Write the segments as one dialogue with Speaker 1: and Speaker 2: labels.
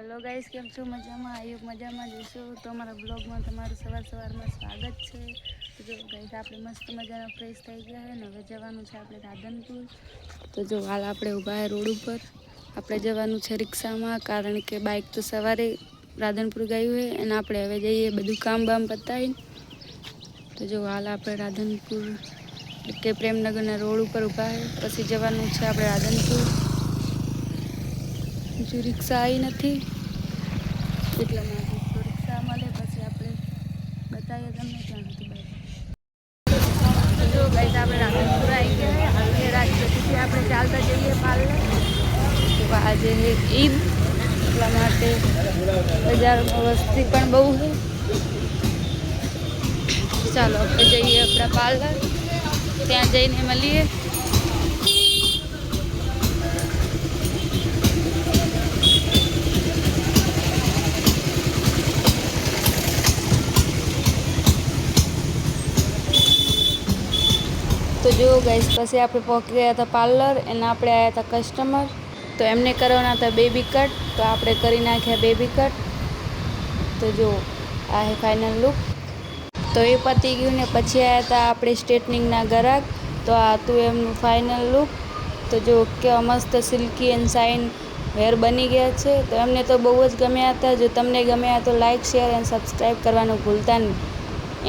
Speaker 1: Hello guys, કેમ છો? મજામાં? આયુબ મજામાં જશો તો અમારા બ્લોગમાં તમારું સવારમાં સ્વાગત છે. તો જો ગાઈસ, આપણે મસ્ત મજાના ફ્રેશ થઈ ગયા છે ને હવે જવાનું છે આપણે રાધનપુર. તો જો હાલ આપણે ઊભા રોડ ઉપર. આપણે જવાનું છે રિક્ષામાં, કારણ કે બાઇક તો સવારે રાધનપુર ગયું હોય અને આપણે હવે જઈએ બધું કામ બામ પતાવીને. તો જો હાલ આપણે રાધનપુર કે પ્રેમનગરના રોડ ઉપર ઊભા છે. પછી જવાનું છે આપણે રાધનપુર. જો રિક્ષા આવી નથી એટલા માટે તો રિક્ષા મળે પછી આપણે બતાવીએ તમને ત્યાં નથી બાઈક. જો ગાઈસ, આપણે રાધનપુર આવી ગયા. હવે રાજકોટથી આપણે ચાલતા જઈએ પાર્લર. તો આજે ઈદ એટલા માટે બજારમાં વસ્તી પણ બહુ છે. ચાલો આપણે જઈએ આપણા પાર્લર, ત્યાં જઈને મળીએ. તો જો ગાઈસ, પછી આપણે પહોંચી ગયા હતા પાર્લર અને આપણે આવ્યા હતા કસ્ટમર. તો એમને કરવાના હતા બેબી કટ, તો આપણે કરી નાખ્યા બેબી કટ. તો જો આ હે ફાઇનલ લુક. તો એ પતી ગયું ને પછી આવ્યા હતા આપણે સ્ટ્રેટનિંગના ગ્રાહક. તો આ હતું એમનું ફાઇનલ લુક. તો જો કેવા મસ્ત સિલ્કી એન્ડ શાઇન હેર બની ગયા છે. તો એમને તો બહુ જ ગમ્યા હતા. જો તમને ગમ્યા તો લાઇક, શેર એન્ડ સબસ્ક્રાઈબ કરવાનું ભૂલતા નહીં.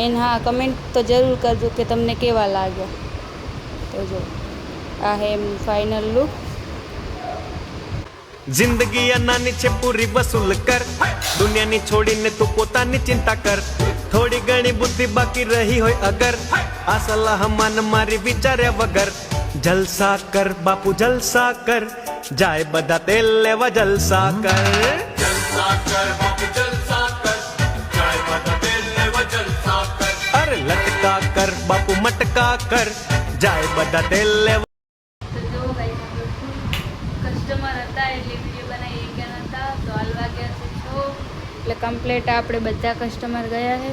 Speaker 1: એન્ડ હા, કમેન્ટ તો જરૂર કરજો કે તમને કેવા લાગ્યા. તો જો આ હે એમનું ફાઇનલ લુક.
Speaker 2: जिंदगी अनानी छे पूरी वसूल कर, दुनिया नी छोड़ी ने तू पोतानी चिंता कर. थोड़ी घणी बुद्धि बाकी रही होय अगर, आ सलाह मन मारी विचार्या वगर. जलसा कर बापू जलसा कर, जाए बधा तेल लेवा जलसा कर. जलसा कर बापू जलसा कर, जाए बधा तेल लेवा जलसा कर. अरे लटका कर बापू मटका कर, जाए बधा तेल लेवा.
Speaker 1: કસ્ટમર હતા એટલે વિડીયો બનાવી ગયા હતા. તો હાલ વાગ્યા છે 6 એટલે કમ્પ્લેટ આપણે બધા કસ્ટમર ગયા છે.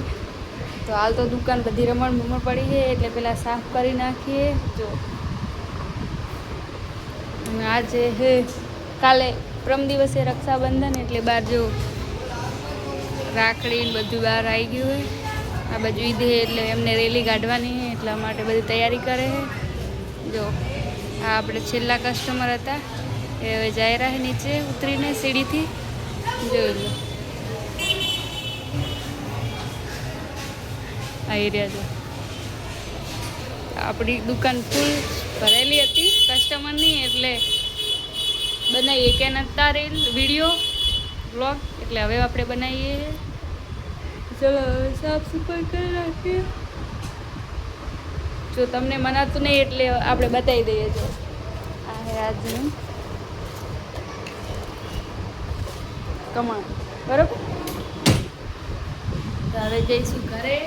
Speaker 1: તો હાલ તો દુકાન બધી રમણ પડી છે એટલે પહેલાં સાફ કરી નાખીએ. જો આજે હે કાલે પ્રમ દિવસે રક્ષાબંધન એટલે બહાર જો રાખડી બધું બહાર આવી ગયું હોય. આ બાજુ ઈદ છે એટલે એમને રેલી કાઢવાની છે એટલા માટે બધી તૈયારી કરે છે. જો આ આપણે છેલ્લા કસ્ટમર હતા એ હવે જઈ રહ્યા નીચે ઉતરીને સીડીથી. જોઈ લો આવી રહ્યા છે. આપણી દુકાન ફૂલ ભરેલી હતી કસ્ટમરની એટલે બનાવીએ કે નતા રેલ વિડીયો બ્લોગ એટલે હવે આપણે બનાવીએ. ચલો હવે સાફ સફાઈ કરી નાખીએ. જો તમને મનાતું નહીં એટલે આપણે બતાવી દઈએ. જો આ હે આજનું કમળ બરોબર. તો હવે જઈશું ઘરે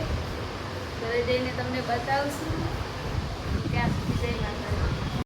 Speaker 1: જઈને તમને બતાવશું. ત્યાં સુધી જઈ નાખીએ.